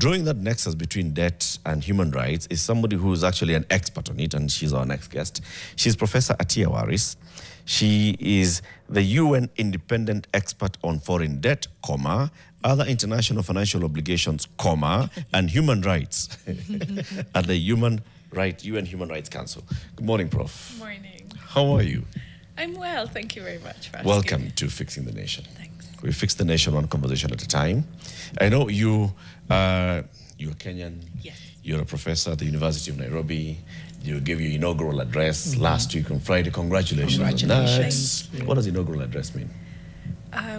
drawing that nexus between debt and human rights is somebody who is actually an expert on it, and she's our next guest. She's Professor Attiya Waris. She is the UN independent expert on foreign debt, other international financial obligations, and human rights at the UN Human Rights Council. Good morning, Prof. Good morning. How are you? I'm well, thank you very much for asking. Welcome to Fixing the Nation. Thanks. We fix the nation one conversation at a time. I know you're Kenyan. Yes. You're a professor at the University of Nairobi. You gave your inaugural address last week on Friday. Congratulations. Congratulations. What does inaugural address mean?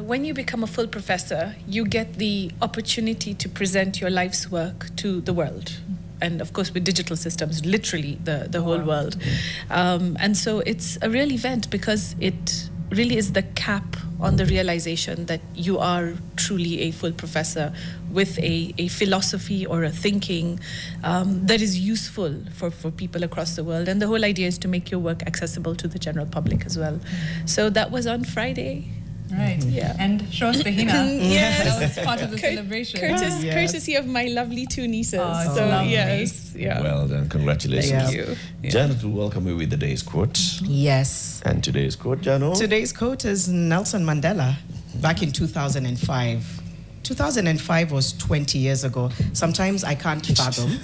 When you become a full professor, you get the opportunity to present your life's work to the world. And of course, with digital systems, literally the whole world. And so it's a real event because it really is the cap on the realization that you are truly a full professor with a philosophy or a thinking that is useful for people across the world. And the whole idea is to make your work accessible to the general public as well. So that was on Friday. Right. Yeah. And show us the henna. Yes. That was part of the celebration. Courtesy of my lovely two nieces. Oh, so lovely. Yes. Yeah. Well done. Congratulations. Thank you. Yeah. Janet will welcome you with the day's quote. Yes. And today's quote, Jano? Today's quote is Nelson Mandela, back in 2005. 2005 was 20 years ago. Sometimes I can't fathom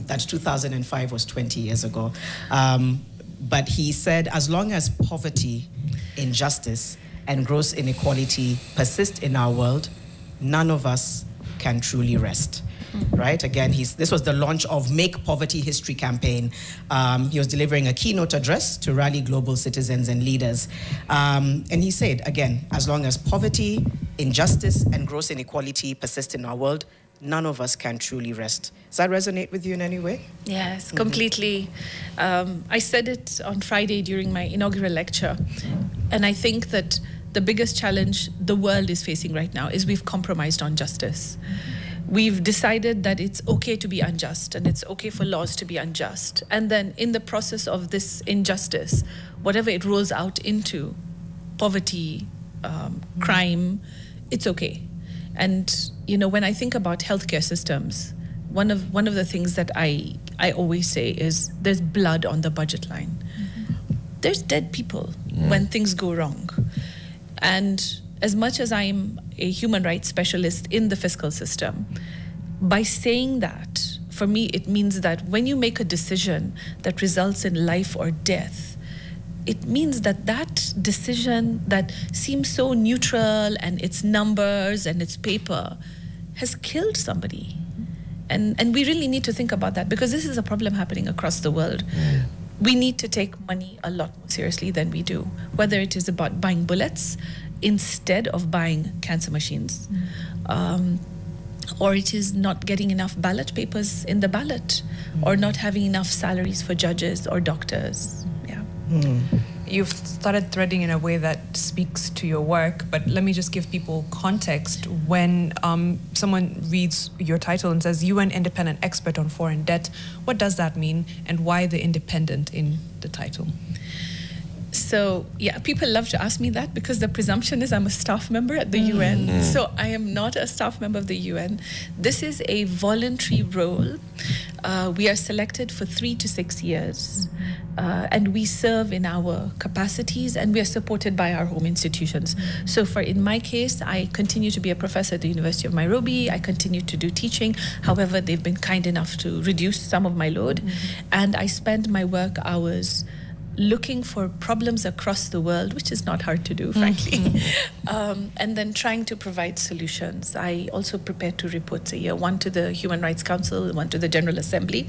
that 2005 was 20 years ago. But he said, as long as poverty, injustice, and gross inequality persist in our world, none of us can truly rest. Right? Again, this was the launch of Make Poverty History campaign. He was delivering a keynote address to rally global citizens and leaders. And he said, again, as long as poverty, injustice, and gross inequality persist in our world, none of us can truly rest. Does that resonate with you in any way? Yes, completely. I said it on Friday during my inaugural lecture. And I think that the biggest challenge the world is facing right now is we've compromised on justice. We've decided that it's okay to be unjust and it's okay for laws to be unjust. And then in the process of this injustice, whatever it rolls out into, poverty, crime, it's okay. And, you know, when I think about healthcare systems, one of the things that I always say is there's blood on the budget line. There's dead people when things go wrong. And as much as I'm a human rights specialist in the fiscal system, by saying that, for me, it means that when you make a decision that results in life or death, it means that that decision that seems so neutral and it's numbers and it's paper has killed somebody. And we really need to think about that because this is a problem happening across the world. We need to take money a lot more seriously than we do, whether it is about buying bullets instead of buying cancer machines, or it is not getting enough ballot papers in the ballot, or not having enough salaries for judges or doctors. Yeah. You've started threading in a way that speaks to your work, but let me just give people context. When someone reads your title and says UN Independent Expert on Foreign Debt, what does that mean and why the independent in the title? So, yeah, people love to ask me that because the presumption is I'm a staff member at the UN. So I am not a staff member of the UN. This is a voluntary role. We are selected for 3 to 6 years. And we serve in our capacities and we are supported by our home institutions. So in my case, I continue to be a professor at the University of Nairobi. I continue to do teaching. However, they've been kind enough to reduce some of my load. And I spend my work hours looking for problems across the world, which is not hard to do, frankly, and then trying to provide solutions. I also prepare 2 reports a year, one to the Human Rights Council, one to the General Assembly.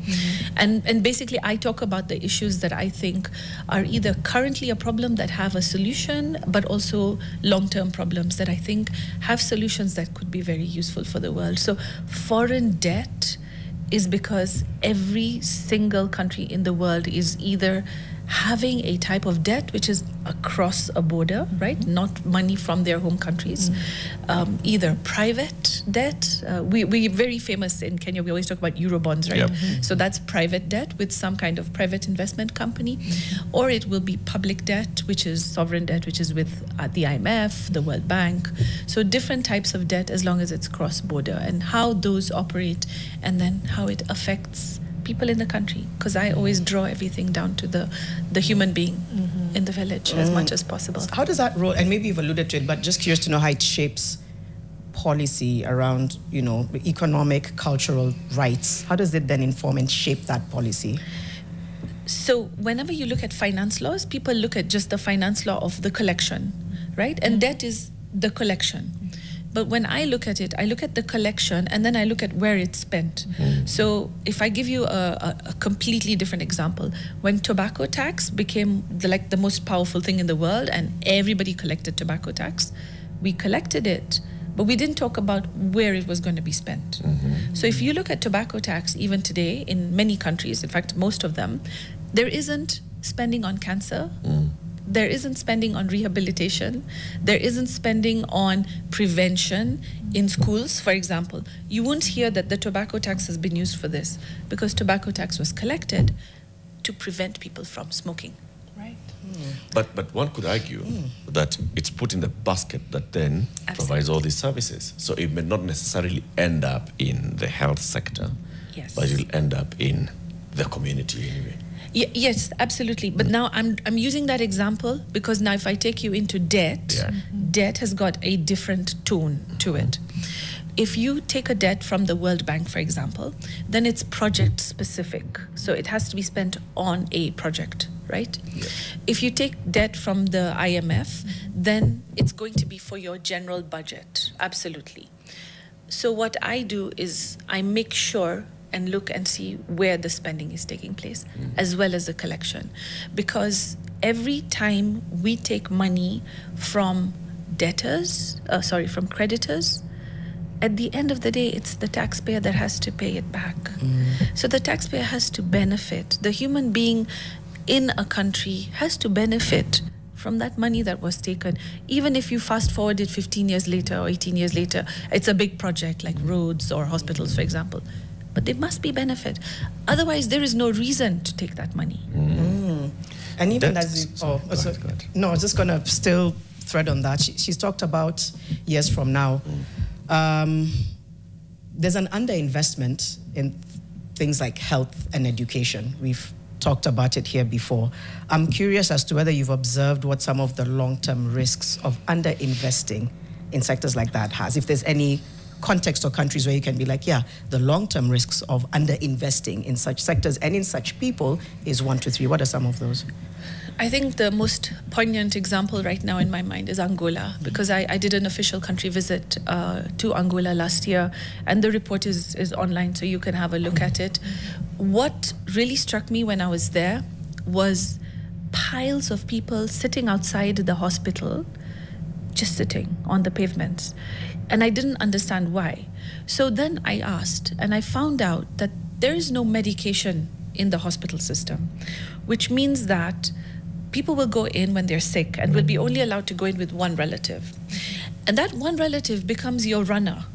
And basically, I talk about the issues that I think are either currently a problem that have a solution, but also long-term problems that I think have solutions that could be very useful for the world. So foreign debt is because every single country in the world is either having a type of debt which is across a border, right? Not money from their home countries, either private debt. We're very famous in Kenya. We always talk about Eurobonds, right? Yep. So that's private debt with some kind of private investment company. Or it will be public debt, which is sovereign debt, which is with the IMF, the World Bank. So different types of debt as long as it's cross-border, and how those operate, and then how it affects people in the country, because I always draw everything down to the human being in the village as much as possible. How does that roll? And maybe you've alluded to it, but just curious to know how it shapes policy around, economic, cultural rights. How does it then inform and shape that policy? So whenever you look at finance laws, people look at just the finance law of the collection, right? And debt is the collection. But when I look at it, I look at the collection and then I look at where it's spent. So if I give you a completely different example, when tobacco tax became the most powerful thing in the world and everybody collected tobacco tax, we collected it, but we didn't talk about where it was going to be spent. So if you look at tobacco tax, even today in many countries, in fact, most of them, there isn't spending on cancer. There isn't spending on rehabilitation. There isn't spending on prevention in schools, for example. You won't hear that the tobacco tax has been used for this, because tobacco tax was collected to prevent people from smoking. Right. But one could argue that it's put in the basket that then provides all these services. So it may not necessarily end up in the health sector, Yes. but it'll end up in the community anyway. Yes, absolutely. But now I'm using that example because now if I take you into debt, debt has got a different tone to it. If you take a debt from the World Bank, for example, then it's project specific. So it has to be spent on a project, right? Yeah. If you take debt from the IMF, then it's going to be for your general budget, absolutely. So what I do is I make sure and look and see where the spending is taking place, as well as the collection. Because every time we take money from from creditors, at the end of the day, it's the taxpayer that has to pay it back. So the taxpayer has to benefit. The human being in a country has to benefit from that money that was taken. Even if you fast forward it 15 years later or 18 years later, it's a big project like roads or hospitals, for example. But there must be benefit. Otherwise, there is no reason to take that money. And even as you, I was just going to still thread on that. She's talked about years from now. There's an underinvestment in things like health and education. We've talked about it here before. I'm curious as to whether you've observed what some of the long-term risks of underinvesting in sectors like that has. If there's any context or countries where you can be like, yeah, the long-term risks of underinvesting in such sectors and in such people is 1, 2, 3. What are some of those? I think the most poignant example right now in my mind is Angola, because I did an official country visit to Angola last year, and the report is online, so you can have a look at it. What really struck me when I was there was piles of people sitting outside the hospital, just sitting on the pavements. And I didn't understand why. So then I asked, and I found out that there is no medication in the hospital system, which means that people will go in when they're sick and will be only allowed to go in with one relative. And that one relative becomes your runner,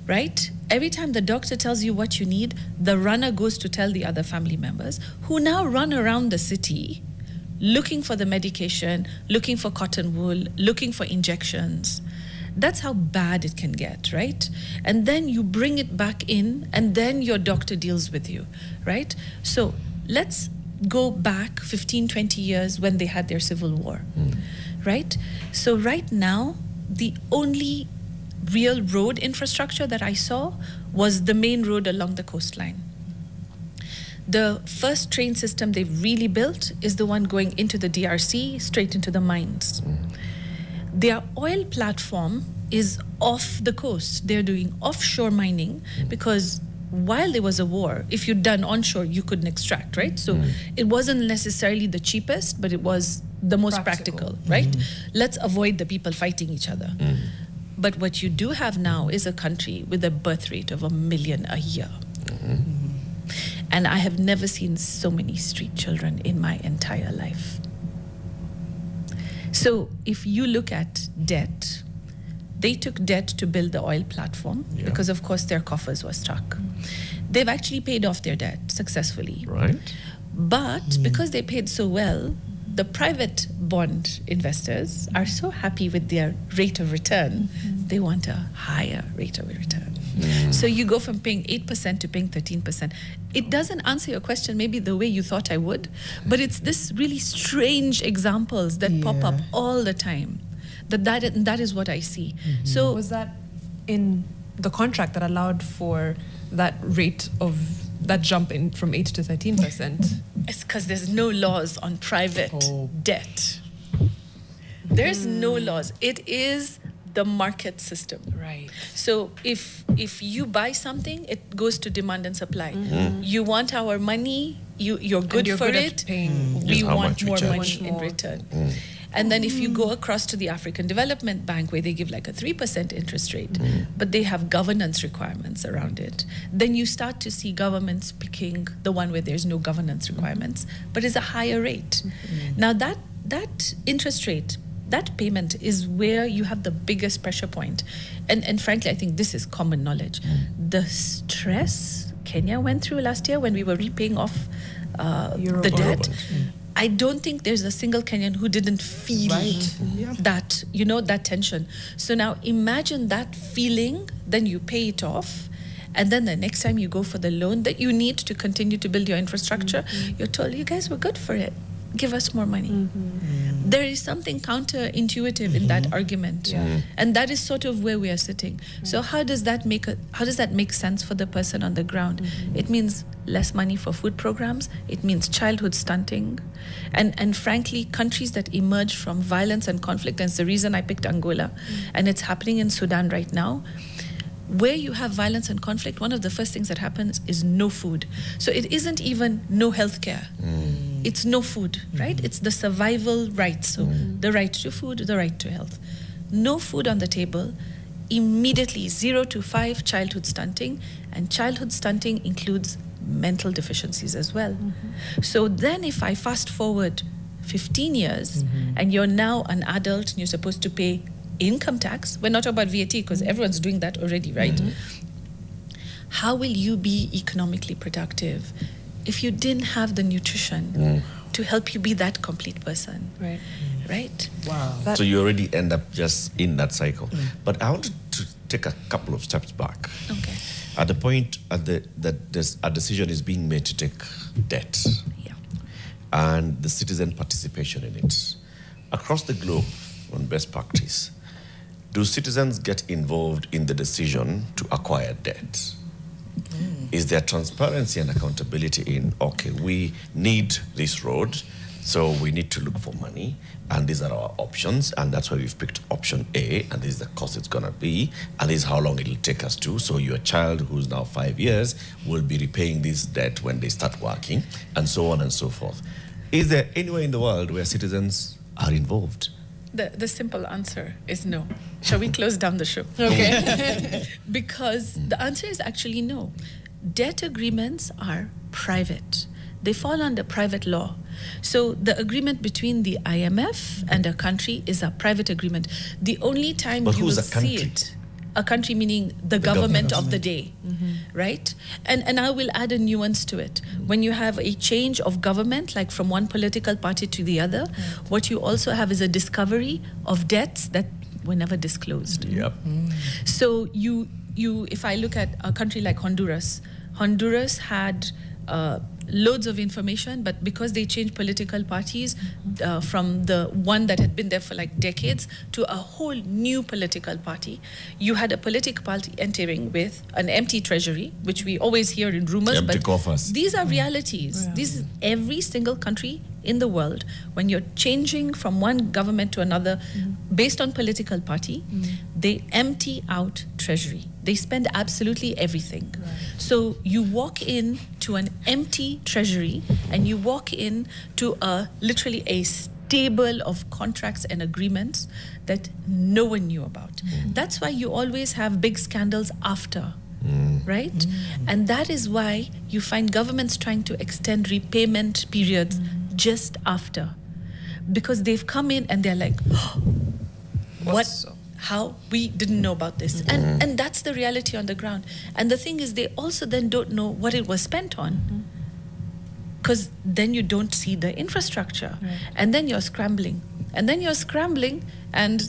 right? Every time the doctor tells you what you need, the runner goes to tell the other family members, who now run around the city looking for the medication, looking for cotton wool, looking for injections. That's how bad it can get, right? And then you bring it back in, and then your doctor deals with you, right? So let's go back 15, 20 years when they had their civil war, right? So right now, the only real road infrastructure that I saw was the main road along the coastline. The first train system they've really built is the one going into the DRC, straight into the mines. Their oil platform is off the coast. They're doing offshore mining because while there was a war, if you'd done onshore, you couldn't extract, right? So it wasn't necessarily the cheapest, but it was the most practical, right? Let's avoid the people fighting each other. But what you do have now is a country with a birth rate of 1 million a year. And I have never seen so many street children in my entire life. So if you look at debt, They took debt to build the oil platform because, of course, their coffers were stuck. They've actually paid off their debt successfully. Right. But because they paid so well, the private bond investors are so happy with their rate of return, they want a higher rate of return. So you go from paying 8% to paying 13%. It doesn't answer your question maybe the way you thought I would, but it's this really strange examples that pop up all the time. That is what I see. So was that in the contract that allowed for that rate of that jump in from 8 to 13%? It's because there's no laws on private debt. There's no laws. It is the market system. Right. So if you buy something, it goes to demand and supply. You want our money, you're good for it. We want more money in return. And then if you go across to the African Development Bank, where they give like a 3% interest rate, but they have governance requirements around it, then you start to see governments picking the one where there's no governance requirements, but is a higher rate. Now that interest rate, that payment is where you have the biggest pressure point. And frankly, I think this is common knowledge. The stress Kenya went through last year when we were repaying off the debt, I don't think there's a single Kenyan who didn't feel that, that tension. So now imagine that feeling, then you pay it off, and then the next time you go for the loan that you need to continue to build your infrastructure, you're told, you guys were good for it. Give us more money. There is something counterintuitive in that argument, and that is sort of where we are sitting. So how does that make sense for the person on the ground? It means less money for food programs. It means childhood stunting, and frankly, countries that emerge from violence and conflict. And it's the reason I picked Angola, and it's happening in Sudan right now. Where you have violence and conflict, one of the first things that happens is no food. So it isn't even no healthcare. It's no food, right? It's the survival rights. So the right to food, the right to health. No food on the table, immediately 0 to 5 childhood stunting, and childhood stunting includes mental deficiencies as well. So then if I fast forward 15 years and you're now an adult and you're supposed to pay income tax, we're not talking about VAT because everyone's doing that already, right? How will you be economically productive if you didn't have the nutrition to help you be that complete person? Right? Wow. So you already end up just in that cycle. But I wanted to take a couple of steps back. Okay. At the point that a decision is being made to take debt, and the citizen participation in it. Across the globe, on best practice, do citizens get involved in the decision to acquire debt? Is there transparency and accountability in, okay, we need this road, so we need to look for money, and these are our options, and that's why we've picked option A, and this is the cost it's gonna be, and this is how long it'll take us to. So your child, who's now 5 years, will be repaying this debt when they start working, and so on and so forth. Is there anywhere in the world where citizens are involved? The simple answer is no. Shall we close down the show? Okay. Because the answer is actually no. Debt agreements are private. They fall under private law. So the agreement between the IMF and a country is a private agreement. The only time you will see it, a country meaning the government of the day, right? And I will add a nuance to it. When you have a change of government, like from one political party to the other, what you also have is a discovery of debts that were never disclosed. So if I look at a country like Honduras had loads of information, but because they changed political parties from the one that had been there for like decades to a whole new political party, you had a political party entering with an empty treasury, which we always hear in rumors, empty coffers. These are realities. This is every single country in the world. When you're changing from one government to another based on political party, they empty out treasury. They spend absolutely everything. So you walk in to an empty treasury and you walk in to literally a stable of contracts and agreements that no one knew about. That's why you always have big scandals after. Right? And that is why you find governments trying to extend repayment periods just after. Because they've come in and they're like, how we didn't know about this. And that's the reality on the ground. And the thing is, they also then don't know what it was spent on. Because then you don't see the infrastructure. Right. And then you're scrambling. And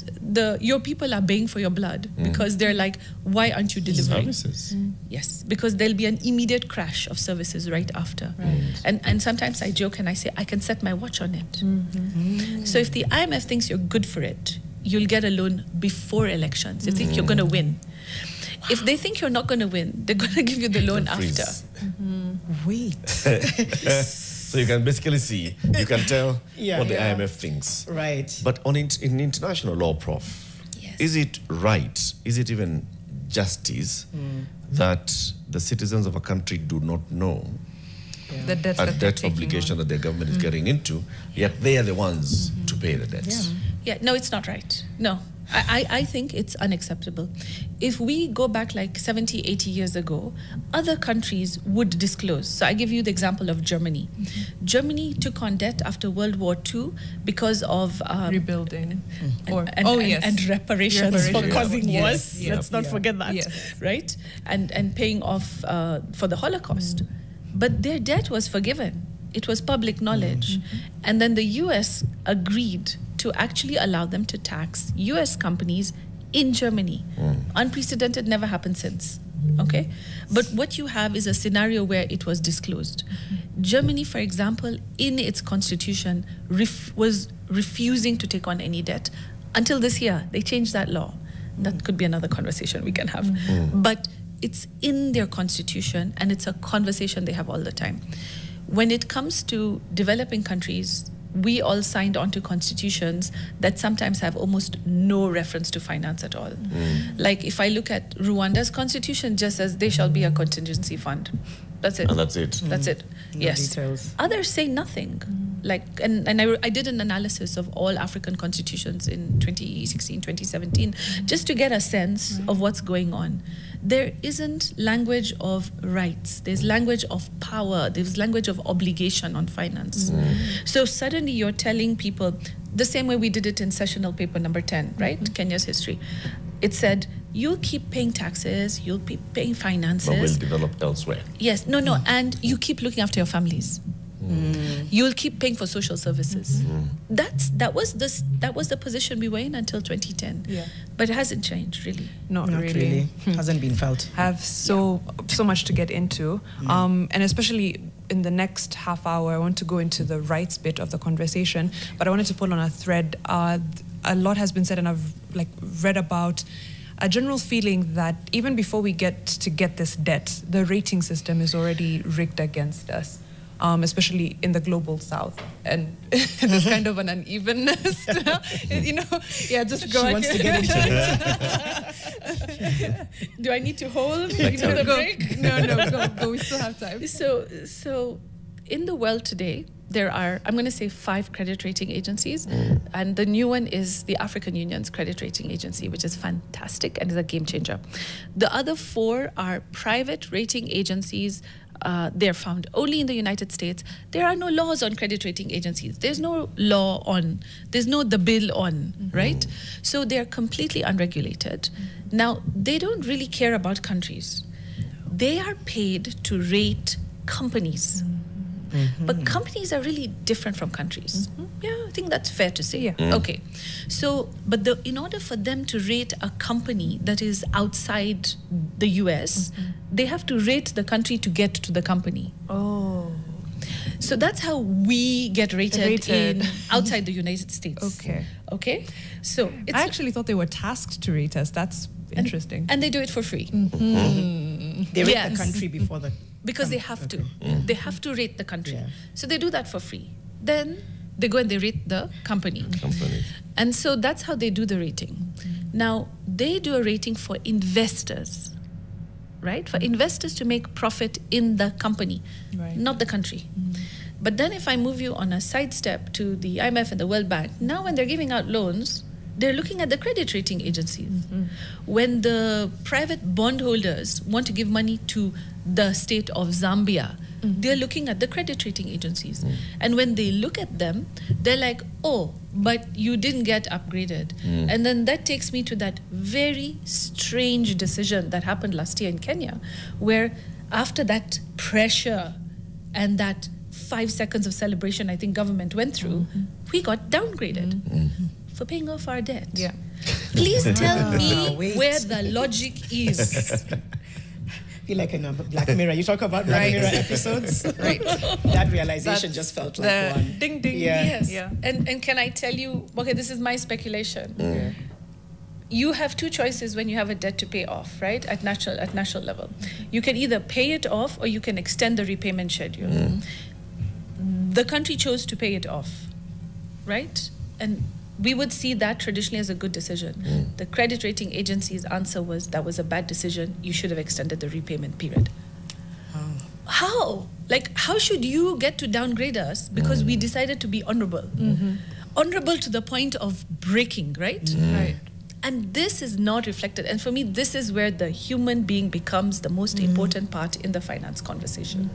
your people are baying for your blood because they're like, why aren't you delivering? Services. Yes, because there'll be an immediate crash of services right after. Right. And sometimes I joke and I say, I can set my watch on it. So if the IMF thinks you're good for it, you'll get a loan before elections. They think you're going to win. If they think you're not going to win, they're going to give you the loan after. Wait. So you can basically see, you can tell what the IMF thinks. Right. But in international law, Prof, is it right, is it even justice that the citizens of a country do not know the debts a debt obligation that their government is getting into, yet they are the ones to pay the debts? No, it's not right. No. I think it's unacceptable. If we go back like 70, 80 years ago, other countries would disclose. So I give you the example of Germany. Germany took on debt after World War II because of rebuilding and reparations for causing wars. Let's not forget that, right? And paying off for the Holocaust. But their debt was forgiven. It was public knowledge. And then the US agreed to actually allow them to tax US companies in Germany. Unprecedented, never happened since. Okay? But what you have is a scenario where it was disclosed. Germany, for example, in its constitution, was refusing to take on any debt. Until this year, they changed that law. That could be another conversation we can have. But it's in their constitution, and it's a conversation they have all the time. When it comes to developing countries, we all signed on to constitutions that sometimes have almost no reference to finance at all. Like if I look at Rwanda's constitution, just says they shall be a contingency fund. That's it. And that's it. That's it. No yes. details. Others say nothing. Like, and I did an analysis of all African constitutions in 2016, 2017, just to get a sense of what's going on. There isn't language of rights. There's language of power. There's language of obligation on finance. So suddenly you're telling people, the same way we did it in sessional paper number 10, right? Kenya's history. It said, you'll keep paying taxes, you'll be paying finances. But we'll develop elsewhere. Yes, no, and you keep looking after your families. You'll keep paying for social services. That was the position we were in until 2010. But it hasn't changed, really. Not really. Hasn't been felt. I have so much to get into, and especially in the next half hour, I want to go into the rights bit of the conversation. But I wanted to pull on a thread. A lot has been said, and I've read about a general feeling that even before we get this debt, the rating system is already rigged against us. Especially in the global south, and there's kind of an unevenness. Just go. She wants to get into it. Do I need to hold the break? No, go. We still have time. So, in the world today, there are, I'm going to say 5 credit rating agencies, and the new one is the African Union's credit rating agency, which is fantastic and is a game changer. The other 4 are private rating agencies. They're found only in the United States. There are no laws on credit rating agencies. There's no law on, there's no the bill on, right? So they're completely unregulated. Now, they don't really care about countries. They are paid to rate companies. But companies are really different from countries. Yeah, I think that's fair to say. Okay. So, but in order for them to rate a company that is outside the US, they have to rate the country to get to the company. Oh. So that's how we get rated in outside the United States. Okay. So I actually thought they were tasked to rate us. That's interesting. And they do it for free. They rate the country before the... Because they have to. They have to rate the country. So they do that for free. Then they go and they rate the company. And so that's how they do the rating. Now, they do a rating for investors, right? For investors to make profit in the company, not the country. But then if I move you on a sidestep to the IMF and the World Bank, now when they're giving out loans, they're looking at the credit rating agencies. When the private bondholders want to give money to the state of Zambia. They're looking at the credit rating agencies. And when they look at them, they're like, oh, but you didn't get upgraded. And then that takes me to that very strange decision that happened last year in Kenya, where after that pressure and that 5 seconds of celebration I think government went through, we got downgraded for paying off our debt. Yeah. Please tell me where the logic is. Feel like in a Black Mirror. You talk about Black Mirror episodes. Right. That realization just felt like one. Ding ding. Yeah. Yes. Yeah. And can I tell you, okay, this is my speculation. You have two choices when you have a debt to pay off, right? At national level. You can either pay it off or you can extend the repayment schedule. The country chose to pay it off, right? And we would see that traditionally as a good decision. The credit rating agency's answer was that was a bad decision. You should have extended the repayment period. How? Like, how should you get to downgrade us because we decided to be honorable? Honorable to the point of breaking, right? Right. And this is not reflected. And for me, this is where the human being becomes the most important part in the finance conversation.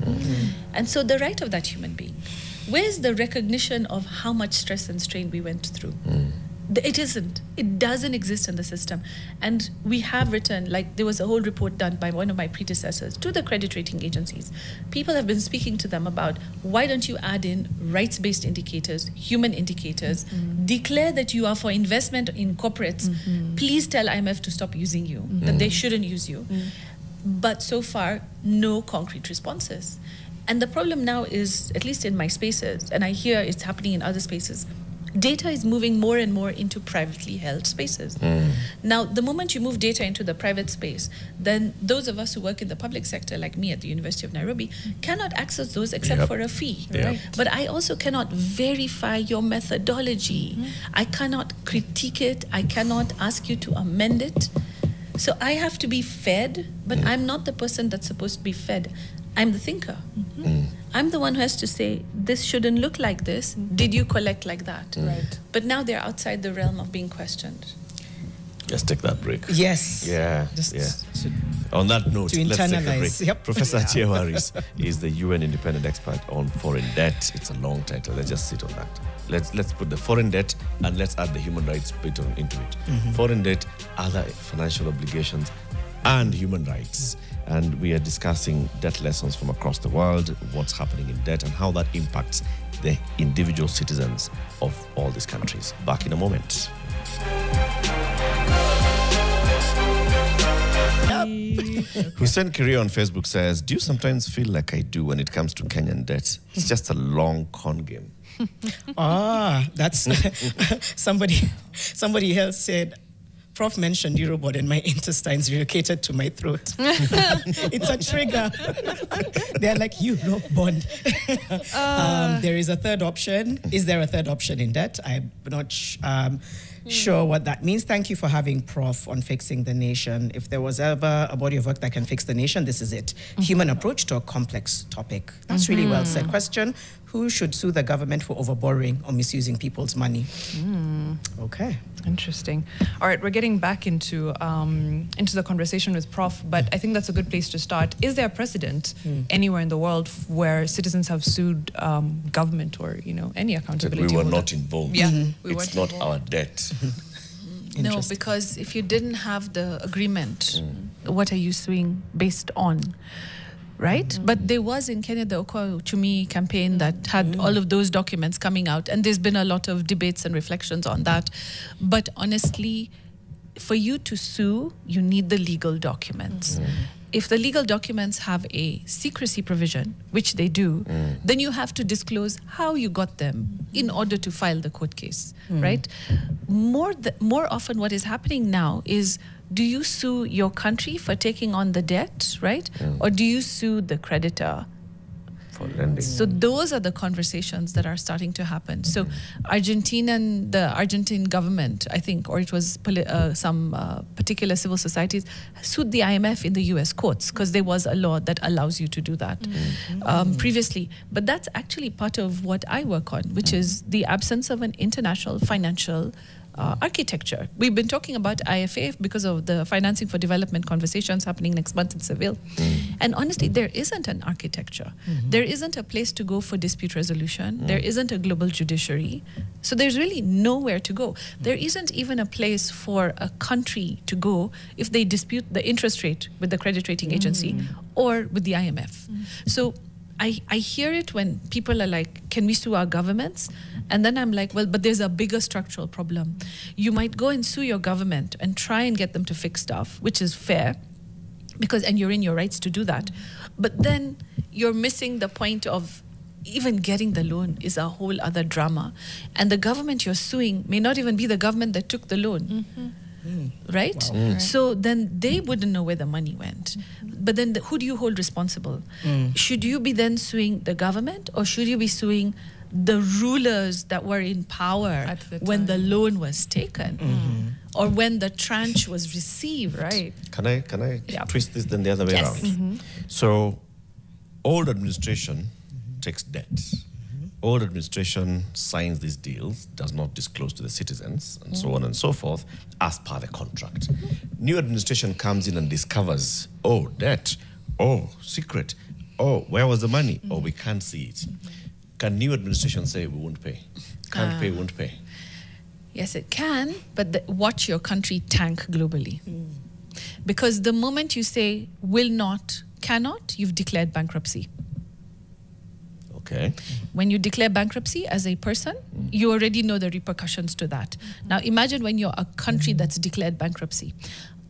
And so the right of that human being, where's the recognition of how much stress and strain we went through? It isn't. It doesn't exist in the system. And we have written, like there was a whole report done by one of my predecessors to the credit rating agencies. People have been speaking to them about why don't you add in rights-based indicators, human indicators, declare that you are for investment in corporates. Please tell IMF to stop using you, that they shouldn't use you. But so far, no concrete responses. And the problem now is, at least in my spaces, and I hear it's happening in other spaces, data is moving more and more into privately held spaces. Now, the moment you move data into the private space, then those of us who work in the public sector, like me at the University of Nairobi, cannot access those except for a fee. Right? But I also cannot verify your methodology. I cannot critique it. I cannot ask you to amend it. So I have to be fed, but I'm not the person that's supposed to be fed. I'm the thinker. I'm the one who has to say, this shouldn't look like this. Did you collect like that? Right. But now they're outside the realm of being questioned. Just take that break. Yes. Yeah. On that note, to let's take a internalize. break. Yep. Professor Attiya Waris is the UN independent expert on foreign debt. It's a long title. Let's just sit on that. Let's put the foreign debt and let's add the human rights bit into it. Foreign debt, other financial obligations, and human rights. And we are discussing debt lessons from across the world, what's happening in debt, and how that impacts the individual citizens of all these countries. Back in a moment. Hussein Kiria on Facebook says, do you sometimes feel like I do when it comes to Kenyan debt? It's just a long con game. That's somebody else said, Prof mentioned Eurobond and my intestines relocated to my throat. It's a trigger. They're like, Eurobond. There is a third option. Is there a third option in debt? I'm not sure what that means. Thank you for having Prof on Fixing the Nation. If there was ever a body of work that can fix the nation, this is it. Human approach to a complex topic. That's really well said. Question, who should sue the government for overborrowing or misusing people's money? Okay. Interesting. All right, we're getting back into the conversation with Prof, but I think that's a good place to start. Is there a precedent anywhere in the world where citizens have sued government or any accountability? We were not involved. Yeah, it's not our debt. No, because if you didn't have the agreement, what are you suing based on? Right? But there was in Kenya the Okoa Uchumi campaign that had all of those documents coming out, and there's been a lot of debates and reflections on that. But honestly, for you to sue, you need the legal documents. If the legal documents have a secrecy provision, which they do, then you have to disclose how you got them in order to file the court case, right? More often what is happening now is, do you sue your country for taking on the debt, right? Or do you sue the creditor? For lending. So those are the conversations that are starting to happen. So the Argentine government, I think, or it was some particular civil societies, sued the IMF in the US courts because there was a law that allows you to do that previously. But that's actually part of what I work on, which is the absence of an international financial architecture. We've been talking about IFA because of the financing for development conversations happening next month in Seville. And honestly, there isn't an architecture. There isn't a place to go for dispute resolution. There isn't a global judiciary. So there's really nowhere to go. There isn't even a place for a country to go if they dispute the interest rate with the credit rating agency or with the IMF. So I hear it when people are like, can we sue our governments? And then I'm like, well, but there's a bigger structural problem. You might go and sue your government and try and get them to fix stuff, which is fair, and you're in your rights to do that. But then you're missing the point of even getting the loan is a whole other drama. And the government you're suing may not even be the government that took the loan. Right? Wow. So then they wouldn't know where the money went. But then who do you hold responsible? Should you be then suing the government, or should you be suing the rulers that were in power when the loan was taken or when the tranche was received? Right. Can I twist this then the other way around? So old administration takes debt. Old administration signs these deals, does not disclose to the citizens, and so on and so forth, as per the contract. New administration comes in and discovers, oh, debt, oh, secret, oh, where was the money? Oh, we can't see it. Can new administration say we won't pay? Can't pay, won't pay? Yes, it can, but watch your country tank globally. Because the moment you say will not, cannot, you've declared bankruptcy. Okay. When you declare bankruptcy as a person, you already know the repercussions to that. Now imagine when you're a country that's declared bankruptcy.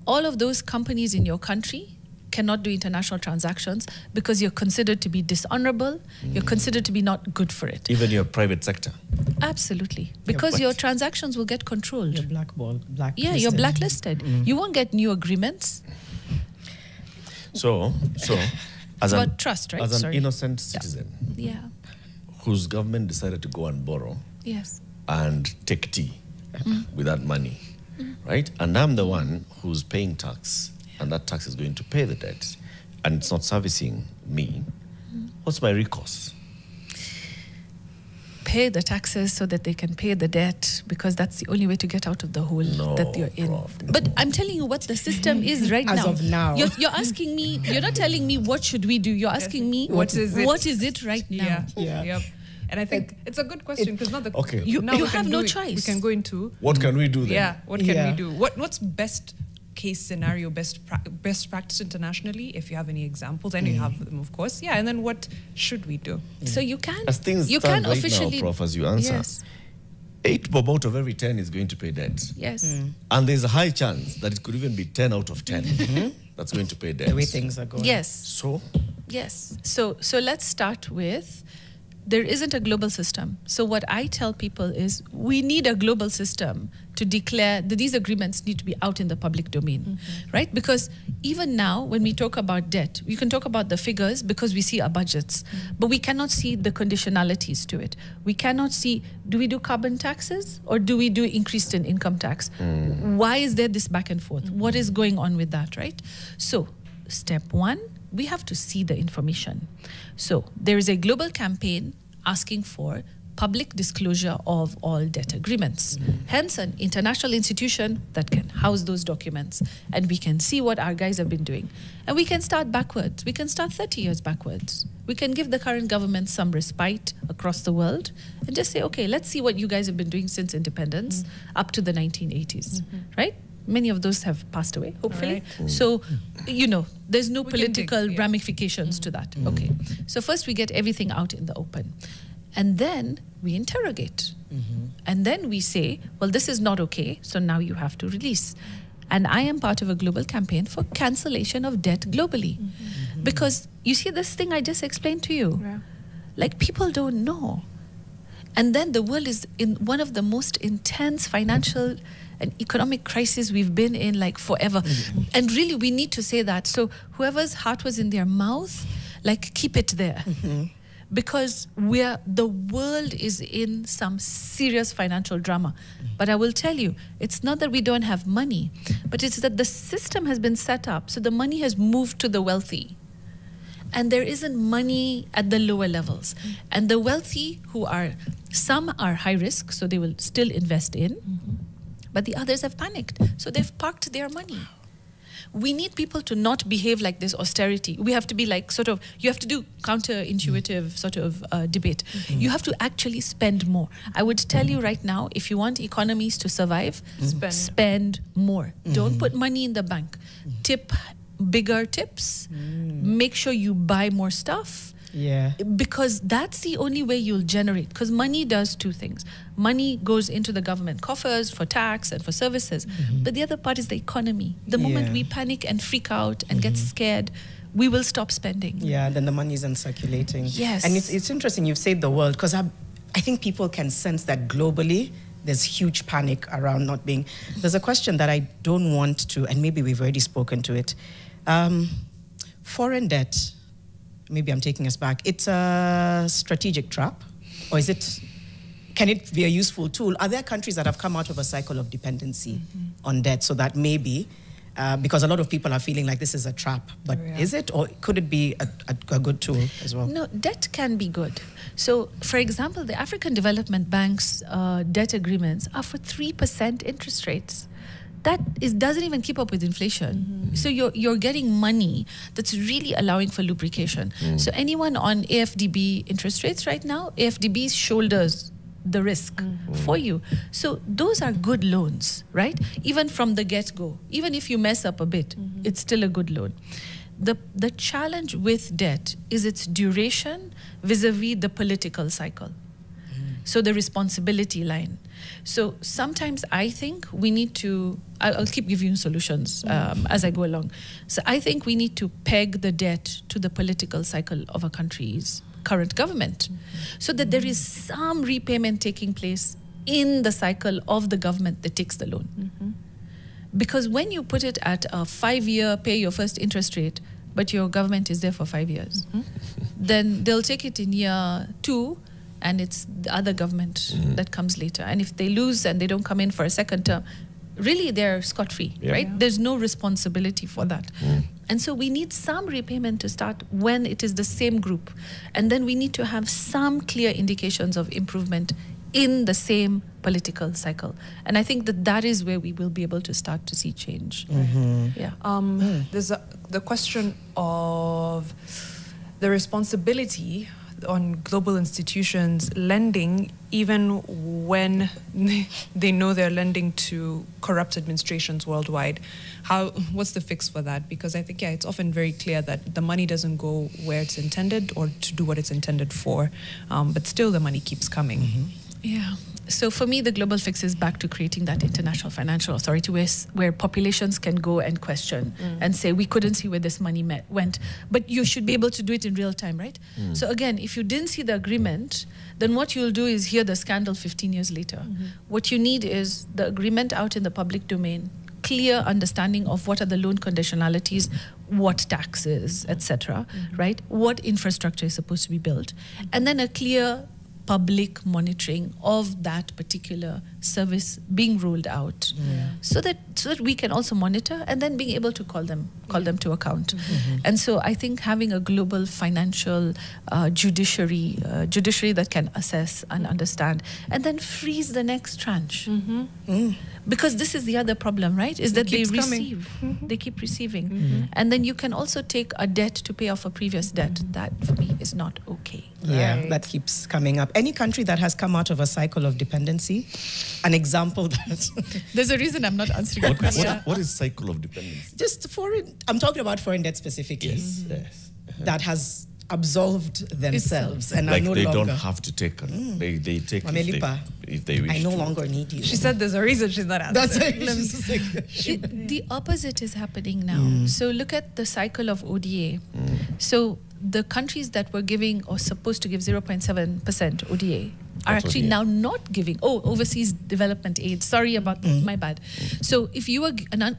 All of those companies in your country cannot do international transactions because you're considered to be dishonorable, you're considered to be not good for it. Even your private sector? Absolutely. Because your transactions will get controlled. You're blacklisted. Yeah, you're blacklisted. You won't get new agreements. So It's about trust, right? As an innocent citizen whose government decided to go and borrow and take tea with that money, right? And I'm the one who's paying tax, and that tax is going to pay the debt, and it's not servicing me. What's my recourse? Pay the taxes so that they can pay the debt, because that's the only way to get out of the hole that you're in. Prof, But I'm telling you what the system is right now. As of now. You're asking me, you're not telling me what should we do. You're asking me what is it right now. Yep. And I think it's a good question because not the You now we have can no do it. choice. We can go into what can we do then? what can we do? What's best case scenario, best practice internationally, if you have any examples, and you have them, of course. Yeah, and then what should we do? So you can, as things you stand can right officially, now, Prof, as you answer, 8 bob out of every 10 is going to pay debt. Yes. And there's a high chance that it could even be 10 out of 10 that's going to pay debt. The way things are going. Yes. So? Yes. So let's start with, there isn't a global system. So what I tell people is we need a global system to declare that these agreements need to be out in the public domain, right? Because even now, when we talk about debt, you can talk about the figures because we see our budgets, but we cannot see the conditionalities to it. We cannot see, do we do carbon taxes or do we do increased in income tax? Why is there this back and forth? What is going on with that, right? So step one, we have to see the information. So there is a global campaign asking for public disclosure of all debt agreements. Hence, an international institution that can house those documents, and we can see what our guys have been doing. And we can start backwards. We can start 30 years backwards. We can give the current government some respite across the world and just say, okay, let's see what you guys have been doing since independence up to the 1980s, right? Many of those have passed away, hopefully. Right. So, there's no political dig, ramifications to that. Okay. So first we get everything out in the open. And then we interrogate. And then we say, well, this is not okay, so now you have to release. And I am part of a global campaign for cancellation of debt globally. Because you see this thing I just explained to you? Yeah. Like, people don't know. And then the world is in one of the most intense financial and economic crisis we've been in like forever. And really, we need to say that. So whoever's heart was in their mouth, like, keep it there. Because the world is in some serious financial drama. But I will tell you, it's not that we don't have money, but it's that the system has been set up, so the money has moved to the wealthy. And there isn't money at the lower levels. And the wealthy some are high risk, so they will still invest in. but the others have panicked. So they've parked their money. We need people to not behave like this austerity. We have to be like sort of, you have to do counterintuitive sort of debate. You have to actually spend more. I would tell you right now, if you want economies to survive, spend more. Don't put money in the bank. Tip bigger tips. Make sure you buy more stuff. Yeah. Because that's the only way you'll generate. Because money does two things. Money goes into the government coffers for tax and for services. But the other part is the economy. The moment we panic and freak out and get scared, we will stop spending. Yeah, then the money isn't circulating. Yes. And it's interesting you've saved the world, because I think people can sense that globally there's huge panic around not being... There's a question that I don't want to, and maybe we've already spoken to it. Foreign debt... Maybe I'm taking us back. It's a strategic trap, or can it be a useful tool? Are there countries that have come out of a cycle of dependency on debt, so that maybe, because a lot of people are feeling like this is a trap, but is it, or could it be a good tool as well? No, debt can be good. So, for example, the African Development Bank's debt agreements are for 3% interest rates. That doesn't even keep up with inflation. So you're getting money that's really allowing for lubrication. So anyone on AFDB interest rates right now, AFDB shoulders the risk for you. So those are good loans, right? Even from the get-go. Even if you mess up a bit, it's still a good loan. The challenge with debt is its duration vis-a-vis the political cycle. So the responsibility line. So sometimes I think we need to, I'll keep giving you solutions as I go along. So I think we need to peg the debt to the political cycle of a country's current government, so that there is some repayment taking place in the cycle of the government that takes the loan. Because when you put it at a 5-year pay your first interest rate, but your government is there for 5 years, then they'll take it in year 2, and it's the other government that comes later. And if they lose and they don't come in for a second term, really they're scot-free, right? There's no responsibility for that. And so we need some repayment to start when it is the same group. And then we need to have some clear indications of improvement in the same political cycle. And I think that is where we will be able to start to see change. There's the question of the responsibility on global institutions lending, even when they know they're lending to corrupt administrations worldwide. What's the fix for that? Because I think, it's often very clear that the money doesn't go where it's intended or to do what it's intended for, but still the money keeps coming. Yeah. So for me, the global fix is back to creating that international financial authority where populations can go and question and say, we couldn't see where this money went. But you should be able to do it in real time, right? So again, if you didn't see the agreement, then what you'll do is hear the scandal 15 years later. What you need is the agreement out in the public domain, clear understanding of what are the loan conditionalities, what taxes, etc., right? What infrastructure is supposed to be built, and then a clear public monitoring of that particular service being rolled out, so that we can also monitor and then being able to call them to account. And so I think having a global financial judiciary that can assess and understand and then freeze the next tranche. Because this is the other problem, right? Is that they receive, they keep receiving. And then you can also take a debt to pay off a previous debt. That for me is not okay. Yeah, that keeps coming up. Any country that has come out of a cycle of dependency, an example that... There's a reason I'm not answering that question. What is cycle of dependency? Just foreign, I'm talking about foreign debt specifically. Yes. That has absolved themselves and like are no they longer... don't have to take they take if they wish I no to. longer need you. She said there's a reason she's not answering. The opposite is happening now. So look at the cycle of ODA. So the countries that were giving or supposed to give 0.7% ODA are actually now not giving. Overseas development aid. Sorry about my bad. So if you were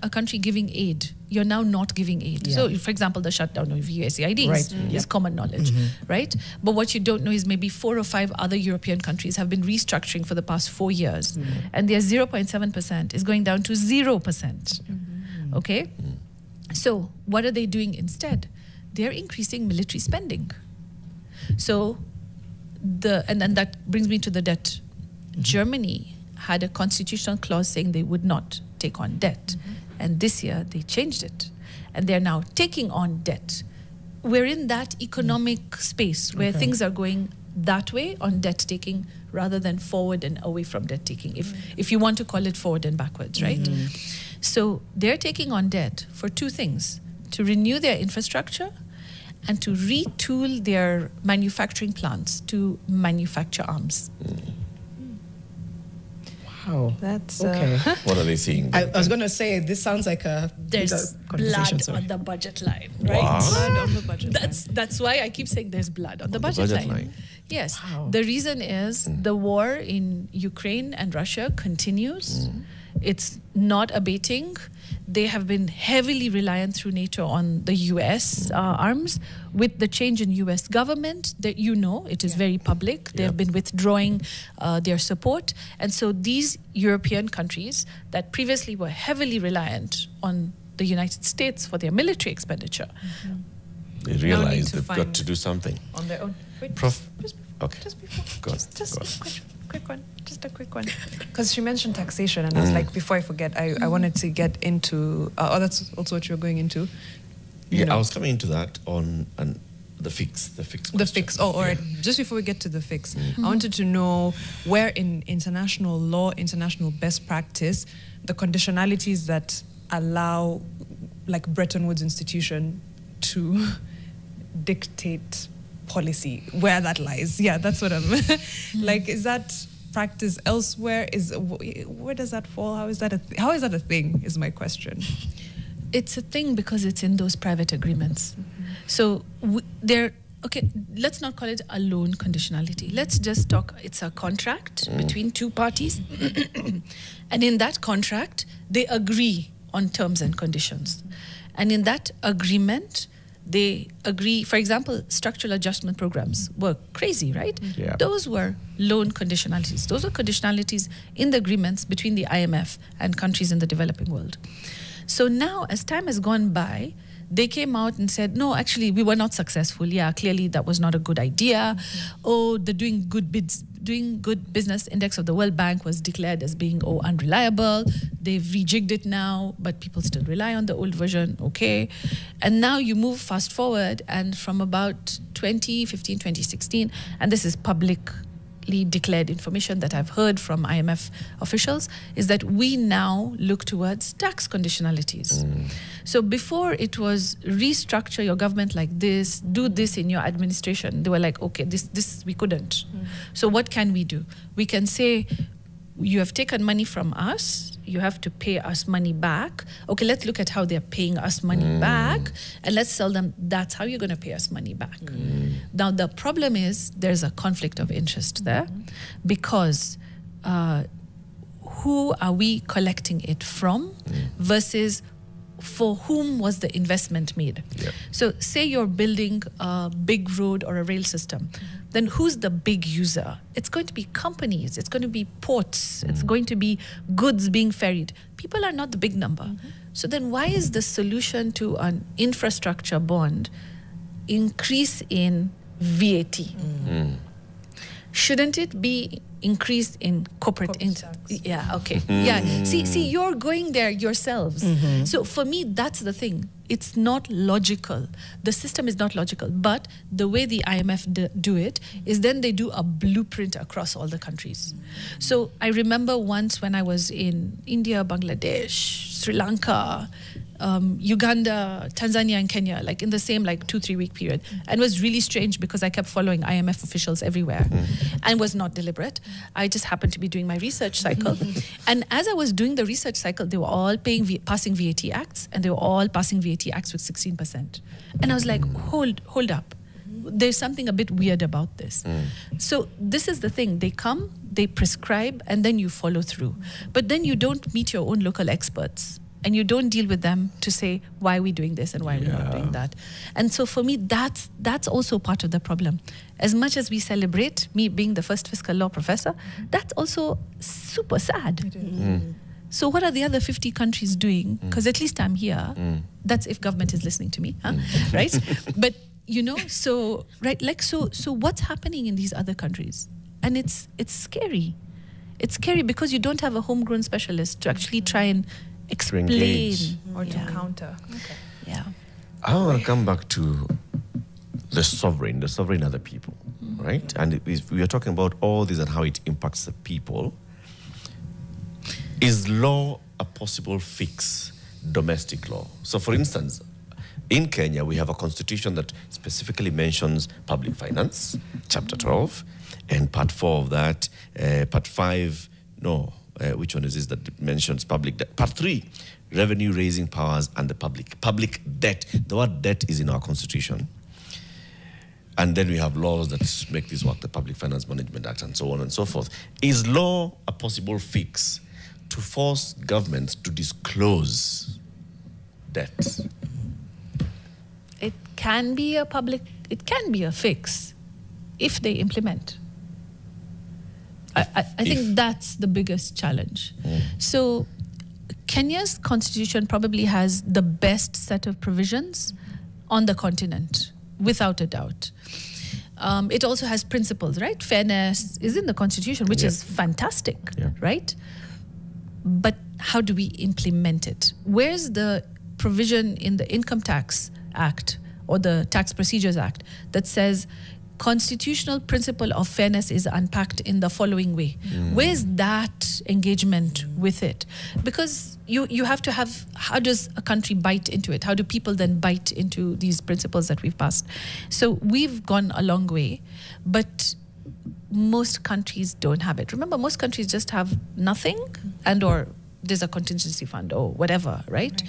a country giving aid, you're now not giving aid. So for example, the shutdown of USAID is common knowledge, right? But what you don't know is maybe 4 or 5 other European countries have been restructuring for the past 4 years. And their 0.7% is going down to 0%. Okay? So what are they doing instead? They're increasing military spending. So and then that brings me to the debt. Germany had a constitutional clause saying they would not take on debt. And this year they changed it. And they're now taking on debt. We're in that economic space where things are going that way on debt taking rather than forward and away from debt taking, if you want to call it forward and backwards, right? So they're taking on debt for two things: to renew their infrastructure and to retool their manufacturing plants to manufacture arms. Wow. That's okay. What are they seeing? I was going to say, this sounds like There's blood on the budget line, right? Wow. blood on the budget. That's why I keep saying there's blood on the budget line. Yes. Wow. The reason is the war in Ukraine and Russia continues. It's not abating. They have been heavily reliant through NATO on the US arms. With the change in US government, that it is very public. They have been withdrawing their support. And so these European countries that previously were heavily reliant on the United States for their military expenditure, They realize they've got to do something. on their own. Wait, Prof? Just Okay. before. Go on. Just Go on. quick one. Just a quick one. Because she mentioned taxation, and I was like, before I forget, I wanted to get into. That's also what you're going into. I was coming into that on the fix. The fix. Oh, all right. Just before we get to the fix, I wanted to know where in international law, international best practice, the conditionalities that allow, like Bretton Woods institution, to dictate policy, where that lies. Yeah, that's what I'm like. Is that practice elsewhere? Where does that fall? How is that a thing? Is my question. it's a thing because it's in those private agreements. So let's not call it a loan conditionality. Let's just talk, it's a contract between two parties. And in that contract, they agree on terms and conditions. And in that agreement, they agree, for example, structural adjustment programs were crazy, right? Yeah. Those were loan conditionalities. Those were conditionalities in the agreements between the IMF and countries in the developing world. So now, as time has gone by, they came out and said, no, actually, we were not successful. Yeah, clearly that was not a good idea. Oh, the doing good business index of the World Bank was declared as being unreliable. They've rejigged it now, but people still rely on the old version. Okay. And now you move fast forward, and from about 2015, 2016, and this is publicly declared information that I've heard from IMF officials, is that we now look towards tax conditionalities. So before it was restructure your government like this, do this in your administration. They were like, okay, this we couldn't. So what can we do? We can say, you have taken money from us, you have to pay us money back. Okay, let's look at how they're paying us money back, and let's tell them that's how you're going to pay us money back. Now, the problem is there's a conflict of interest there, because who are we collecting it from versus for whom was the investment made? Yep. So say you're building a big road or a rail system, then who's the big user? It's going to be companies, it's going to be ports, it's going to be goods being ferried. People are not the big number. So then why is the solution to an infrastructure bond increase in VAT? Shouldn't it be increased in corporate tax? Yeah, okay. Yeah, see, you're going there yourselves. So for me, that's the thing. It's not logical. The system is not logical. But the way the IMF do it is then they do a blueprint across all the countries. So I remember once when I was in India, Bangladesh, Sri Lanka, Uganda, Tanzania, and Kenya, like in the same 2-3 week period. And it was really strange because I kept following IMF officials everywhere and was not deliberate. I just happened to be doing my research cycle. And as I was doing the research cycle, they were all passing VAT acts, and they were all passing VAT acts with 16%. And I was like, hold up. There's something a bit weird about this. So this is the thing. They come, they prescribe, and then you follow through. But then you don't meet your own local experts. And you don't deal with them to say, why are we doing this and why are we not doing that? And so for me, that's also part of the problem. As much as we celebrate me being the first fiscal law professor, that's also super sad. So what are the other 50 countries doing? Because at least I'm here. That's if government is listening to me, right? But, so what's happening in these other countries? And it's scary. It's scary because you don't have a homegrown specialist to actually try and explain engage. Or to counter. Okay. Yeah. I want to come back to the sovereign. The sovereign are the people, right? And we are talking about all this and how it impacts the people. Is law a possible fix? Domestic law. So, for instance, in Kenya, we have a constitution that specifically mentions public finance, Chapter 12, and Part 4 of that, Part 5, which one is this that mentions public debt? Part 3, revenue-raising powers and the public debt. The word debt is in our constitution. And then we have laws that make this work, the Public Finance Management Act and so on and so forth. Is law a possible fix to force governments to disclose debt? It can be a fix if they implement. I think that's the biggest challenge. So Kenya's constitution probably has the best set of provisions on the continent, without a doubt. It also has principles, right? Fairness is in the constitution, which is fantastic, right? But how do we implement it? Where's the provision in the Income Tax Act or the Tax Procedures Act that says constitutional principle of fairness is unpacked in the following way? Where's that engagement with it? Because you have to have, how does a country bite into it? How do people then bite into these principles that we've passed? So we've gone a long way, but most countries don't have it. Remember, most countries just have nothing or there's a contingency fund or whatever, right?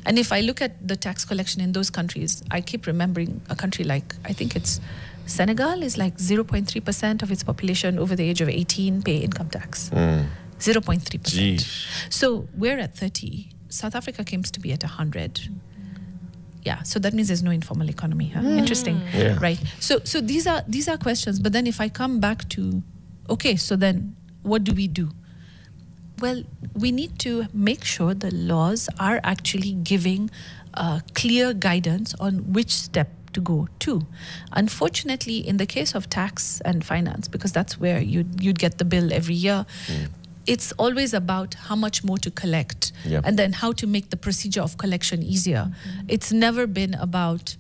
And if I look at the tax collection in those countries, I keep remembering a country like, I think it's Senegal is like 0.3% of its population over the age of 18 pay income tax. 0.3%. So we're at 30. South Africa comes to be at 100. Yeah, so that means there's no informal economy. Huh? Interesting, right? So these are questions. But then if I come back to, okay, so then what do we do? Well, we need to make sure the laws are actually giving clear guidance on which step to go to. Unfortunately, in the case of tax and finance, because that's where you'd get the bill every year, it's always about how much more to collect and then how to make the procedure of collection easier. It's never been about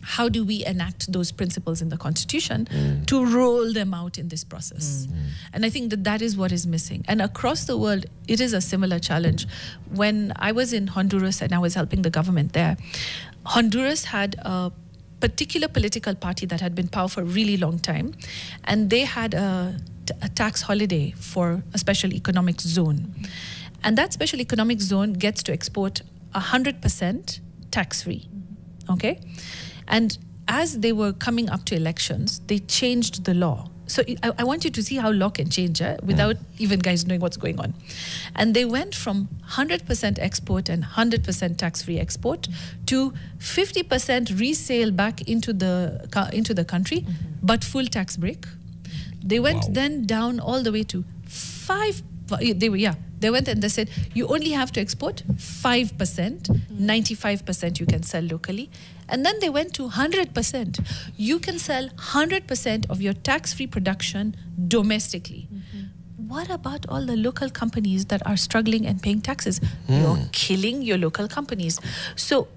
how do we enact those principles in the Constitution to roll them out in this process. And I think that is what is missing. And across the world, it is a similar challenge. When I was in Honduras and I was helping the government there, Honduras had a particular political party that had been power for a really long time, and they had a tax holiday for a special economic zone. And that special economic zone gets to export 100% tax-free, okay? And as they were coming up to elections, they changed the law. So I want you to see how law can change without even guys knowing what's going on. And they went from 100% export and 100% tax-free export to 50% resale back into the country, but full tax break. They went then down all the way to 5. They went and they said, you only have to export 5%, 95% you can sell locally. And then they went to 100%. You can sell 100% of your tax-free production domestically. What about all the local companies that are struggling and paying taxes? You're killing your local companies. So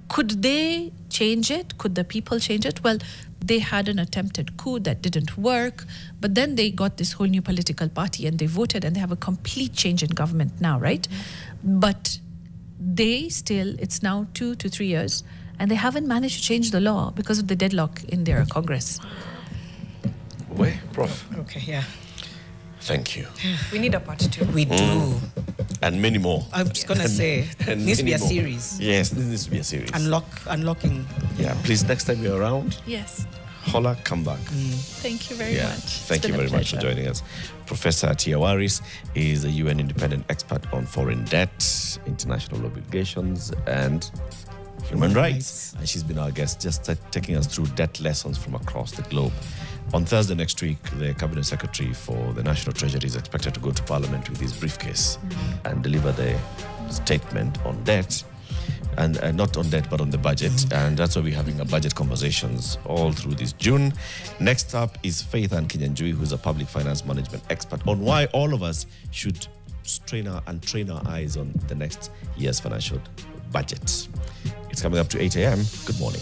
could they change it? Could the people change it? Well, they had an attempted coup that didn't work, but then they got this whole new political party and they voted and they have a complete change in government now, right? But it's now 2 to 3 years and they haven't managed to change the law because of the deadlock in their Congress. Wait, Prof. Okay, yeah. Thank you. We need a part 2. We do. And many more. I'm just going to say, it needs to be a series. Yes, this needs to be a series. Unlocking. Yeah, please, next time you're around, Yes. holla, come back. Thank you very much. Thank you very much for joining us. Professor Attiya Waris is a UN independent expert on foreign debt, international obligations, and human rights. And she's been our guest, just taking us through debt lessons from across the globe. On Thursday next week, the Cabinet Secretary for the National Treasury is expected to go to Parliament with his briefcase and deliver the statement on debt. and not on debt, but on the budget. And that's why we're having a budget conversations all through this June. Next up is Faith and Kinyanjui, who's a public finance management expert, on why all of us should train our eyes on the next year's financial budget. It's coming up to 8 a.m. Good morning.